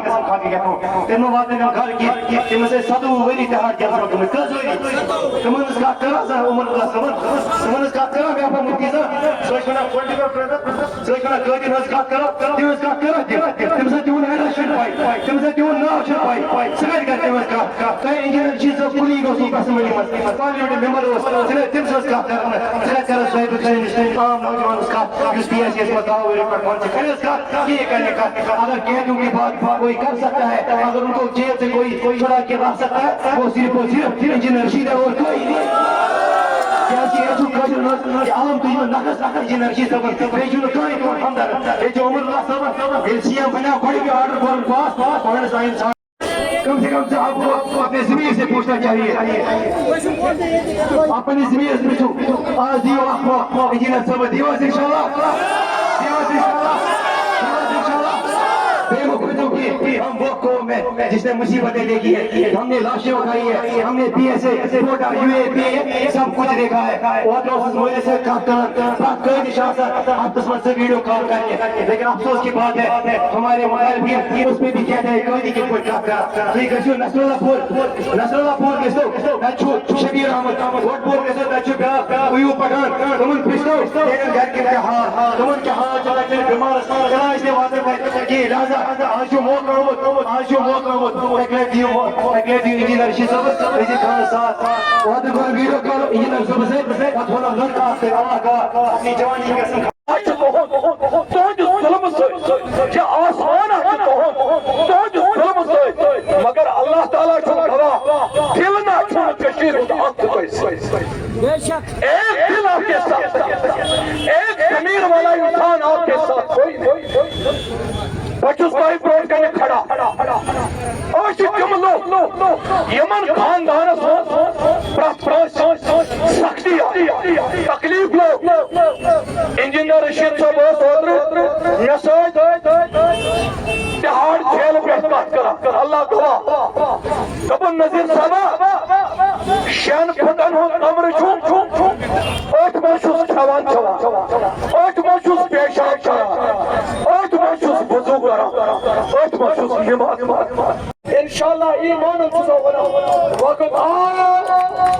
قسم کھا کے کہتا ہوں تمہیں بات میں گھر کی کہ میں سے صدو وری تہاڑ جلسہ تمہیں کز وری تمہیں اس کا کرا سا عمر اللہ سمن تمہیں اس کا کرا میں اپا مفتیزہ سوچنا پولیٹیکل پریزر سوچنا قیدین اس کا کرا تمہیں اس کا کرا تمہیں سے تیون ایڈا شن پائی تمہیں سے تیون ناو شن پائی سکر کرتے ہیں اس کا کئی انجینر چیز سے کلی گو سو قسم وری مست پارلیمنٹ ممبر ہو تمہیں سے اس کا کرا سکر کرا سوئی بکرین نشتین عام نوجوان اس کا جس پی ایس ایس مطاو وری پر کون سے کرے اس کا یہ کرنے کا اگر قیدوں کی بات کوئی کر سکتا ہے اگر ان کو جیل سے کوئی چھڑا کے لا سکتا ہے وہ صرف انجینئر رشید ہے اور کوئی نہیں سیاسی ہے جو کاجر عالم تجھے نقص انجینئر رشید صاحب بیجو کوئی ہمدر یہ جو عمر اللہ صاحب یہ سی ایم بنا کوئی بھی آرڈر فورن پاس اور سائنس کم سے کم سے آپ کو اپنے ضمیر سے پوچھنا چاہیے اپنی ضمیر سے پوچھو آج دیو آپ انجینئر صاحب دیو انشاءاللہ دیو انشاءاللہ بے مقبتوں کی ہم وہ قوم ہے جس نے مصیبتیں دیکھی ہے ہم نے لاشیں اٹھائی ہے ہم نے P S A quota U A P سب کچھ دیکھا ہے اور دوست مجھے سے بات کوئی نشان سا آپ دسمت سے ویڈیو کال کریں لیکن افسوس کی بات ہے ہمارے موبائل بھی اس میں بھی کہتے ہیں کوئی نہیں کہ کوئی کام کرا ٹھیک ہے جو نصر اللہ پور کے سو نچو شبیر احمد ووٹ پور کے سو نچو بیا ویو پٹھان تمن پرشتو تیرے گھر کے حال تمن کے حال چلا چلے بیمار چلا اس نے واضح کہ لہذا آج جو موت رہو اکلے دیو انجینئر رشید صاحب رشید خان صاحب وعدہ کو ویڈیو کال انجینئر صاحب سے تھوڑا لڑکا سے اللہ کا اپنی جوانی کے ساتھ آج بہت تو جو ظلم سے کہ آسمان آج بہت تو جو ظلم سے مگر اللہ تعالیٰ چھو گھوا دل نہ چھوڑ کشیر ہوتا آپ کو ایک دل آپ کے ساتھ ایک ضمیر والا انسان آپ کے ساتھ کوئی نہیں بچوس کوئی بروڈ کرنے کھڑا آج جملو یمن خاندان سختی تکلیف لو انجینئر رشید صاحب اوتر نساج تہاڑ جیل پہ بات کرا اللہ گواہ کبن نظیر صاحب شین پھٹن ہو کمر چھوم اوٹ موشوس چھوان اوٹ موشوس پیشاب چھوان اوٹ موشوس بزرگ اوٹ موشوس نماز انشاءاللہ ایمان انتظار وقت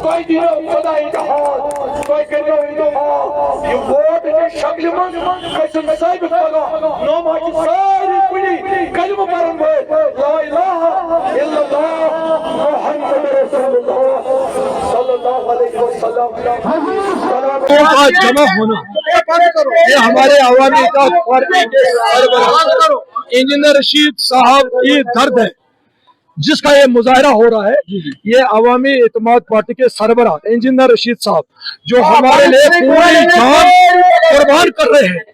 کوئی دیو خدا انتحال کوئی کرنو انتحال یہ ووٹ کے شکل من کسن صاحب کھاگا نوم آج ساری پڑی کلم پرن ہوئے لا الہ الا اللہ محمد رسول اللہ صلی اللہ علیہ وسلم کا جمع ہونا یہ ہمارے عوامی کا انجینئر رشید صاحب کی درد ہے جس کا یہ مظاہرہ ہو رہا ہے یہ عوامی اعتماد پارٹی کے سربراہ انجینئر رشید صاحب جو ہمارے لیے پوری جان قربان کر رہے ہیں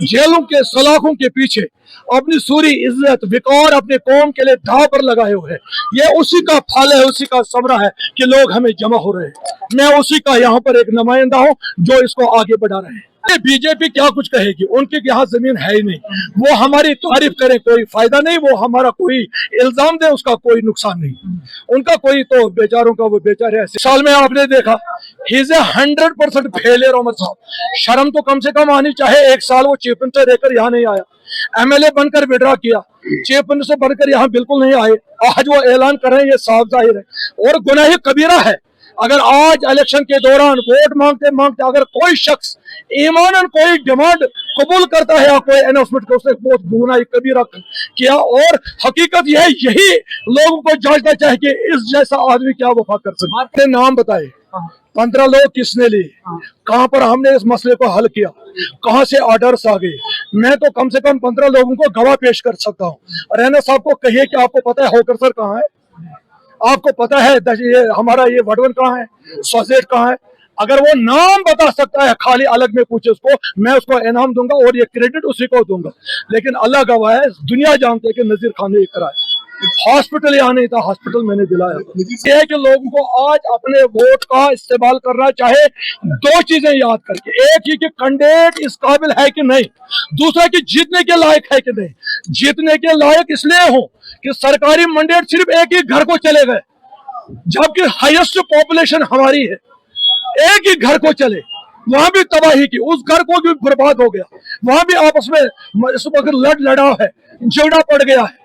جیلوں کے سلاخوں کے پیچھے اپنی سوری عزت وقار اپنے قوم کے لیے دھا پر لگائے ہوئے ہیں یہ اسی کا پھل ہے اسی کا ثمرہ ہے کہ لوگ ہمیں جمع ہو رہے ہیں میں اسی کا یہاں پر ایک نمائندہ ہوں جو اس کو آگے بڑھا رہے ہیں بی جے پی کیا کچھ کہے گی ان کے یہاں زمین ہے ہی نہیں وہ ہماری تعریف کریں کوئی فائدہ نہیں وہ ہمارا کوئی الزام دے اس کا کوئی نقصان نہیں ان کا کوئی تو بیچاروں کا وہ بیچارے ایسے سال میں آپ نے دیکھا ہی از اے 100% فیلئر عمر صاحب شرم تو کم سے کم آنی چاہے ایک سال وہ چیف منسٹر رہ کر یہاں نہیں آیا ایم ایل اے بن کر وڈرا کیا چیف منسٹر بن کر یہاں بالکل نہیں آئے آج وہ اعلان کر رہے ہیں یہ صاف ظاہر ہے اور گناہ کبیرہ ہے اگر آج الیکشن کے دوران ووٹ مانگتے اگر کوئی شخص ایماناً کوئی ڈیمانڈ قبول کرتا ہے یا کوئی اناؤنسمنٹ اس نے بہت گناہ کبیرہ کیا اور حقیقت یہ ہے یہی لوگوں کو جانچنا چاہیے کہ اس جیسا آدمی کیا وفا کر سکتے نام بتائے 15 لوگ کس نے لیے کہاں پر ہم نے اس مسئلے کو حل کیا کہاں سے آرڈرز آ گئے میں تو کم سے کم 15 لوگوں کو گواہ پیش کر سکتا ہوں رینا صاحب کو کہیے کہ آپ کو پتہ ہے ہوکر سر کہاں ہے آپ کو پتا ہے ہمارا یہ وڈون کہاں ہے سوزیٹ کہاں ہے اگر وہ نام بتا سکتا ہے خالی الگ میں پوچھے اس کو میں اس کو انعام دوں گا اور یہ کریڈٹ اسی کو دوں گا لیکن اللہ گواہ ہے دنیا جانتے کہ نذیر خان نے یہ کرا ہاسپٹل یہاں نہیں تھا ہاسپٹل میں نے دلایا یہ ہے کہ لوگوں کو آج اپنے ووٹ کا استعمال کرنا چاہے دو چیزیں یاد کر کے ایک یہ کہ کینڈیڈیٹ اس قابل ہے کہ نہیں دوسرا کہ جیتنے کے لائق ہے کہ نہیں جیتنے کے لائق اس لیے ہوں کہ سرکاری منڈیٹ صرف ایک ہی گھر کو چلے گئے جبکہ ہائیسٹ پاپولیشن ہماری ہے ایک ہی گھر کو چلے وہاں بھی تباہی کی اس گھر کو بھی برباد ہو گیا وہاں بھی آپس میں اس وقت لڑاؤ ہے جھگڑا پڑ گیا ہے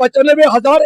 95,000